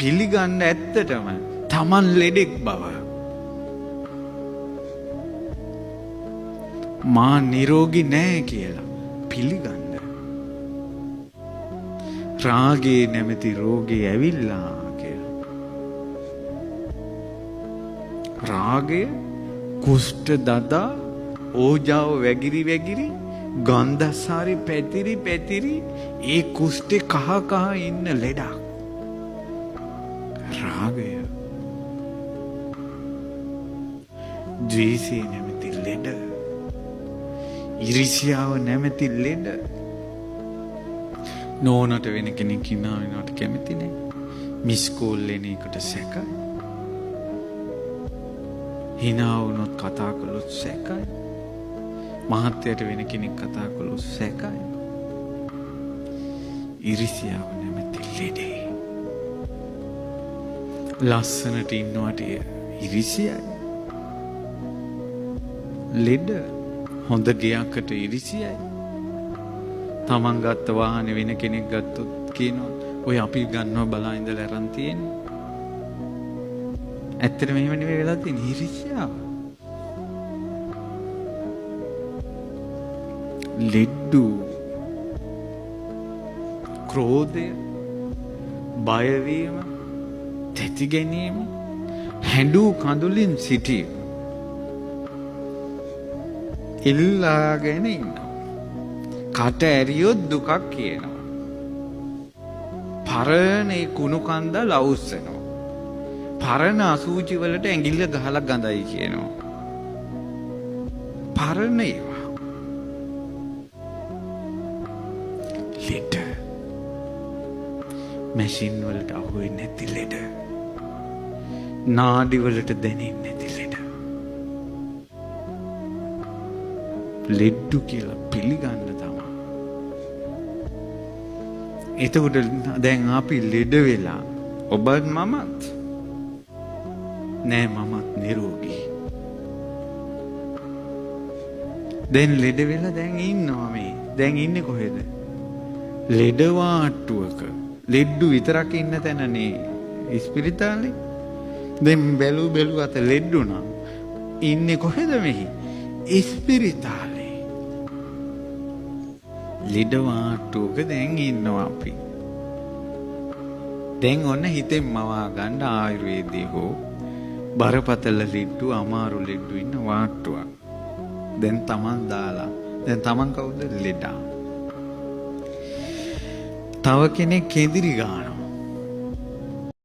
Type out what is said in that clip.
පිළිගන්න ඇත්තටම Taman ලෙඩෙක් බව. මා නිරෝගී නෑ කියලා පිළිගන්න. රාගේ නැමැති රෝගේ ඇවිල්ලා කියලා. රාගය කුෂ්ඨ දදා ඕජාව වැගිරි වැගිරි ගන්ධසාරි පැතිරි පැතිරි ඒ කුෂ්ඨේ කහ කහ ඉන්න ලෙඩක්. රාගය. ද්වේෂය නැමැති ලෙඩ. ඉරිසියාව නැමැති ලෙඩ. නෝනට වෙන කෙනෙක් ඉන්නා වෙනවට කැමති නෑ. මිස් කෝල් එන එකට සැකයි. hina වුණොත් කතා කළොත් සැකයි. මහත්තයට වෙන කෙනෙක් කතා කළොත් සැකයි. ඉරිසියාව නැමැති ලෙඩේ. ලස්සනට ඉන්නවට ඉරිසියයි. ලෙඩ. හොඳ ගෙයකට ඉරිසියයි. තමන් ගත්ත වාහනේ වෙන කෙනෙක් ගත්තොත් කියනවා ඔය අපි ගන්නවා බලා ඉඳලා අරන් තියෙන්නේ. ඇත්තට මෙහෙම නෙවෙයි වෙලා තියෙන්නේ ඉරිසියාව. ලෙඩු. ක්‍රෝධය, බය වීම, තැති ගැනීම, හැඬු කඳුලින් සිටීම. ඉල්ලාගෙන ඉන්නවා. කට ඇරියොත් දුකක් කියනවා. පරණ ඒ කුණු කන්ද ලවුස්සනවා. පරණ අසූචි වලට ඇඟිල්ල ගහලා ගඳයි කියනවා. පරණ ඒවා. ලෙඩ. මැෂින් වලට අහු වෙන්නේ නැති ලෙඩ. නාඩි වලට දැනෙන්නේ නැති ලෙඩ. ලෙඩු කියලා පිළිගන්න තමයි. එතකොට දැන් අපි ලෙඩ වෙලා ඔබත් මමත් නෑ මමත් නිරෝගී. දැන් ලෙඩ වෙලා දැන් ඉන්නවා මේ. දැන් ඉන්නේ කොහෙද? ලෙඩ වාට්ටුවක. ලෙඩු විතරක් ඉන්න තැනනේ ඉස්පිරිතාලේ. දැන් බැලු අත ලෙඩුණා. ඉන්නේ කොහෙද මෙහි? ඉස්පිරිතාලේ. ලෙඩ වාට්ටුවක දැන් ඉන්නවා අපි. දැන් ඔන්න හිතෙන් මවා ගන්න ආයුර්වේදයේ හෝ බරපතල ලෙඩු අමාරු ලෙඩු ඉන්න වාට්ටුවක්. දැන් Taman දාලා. දැන් Taman කවුද? ලෙඩා. තව කෙනෙක් කෙඳිරි ගන්නවා.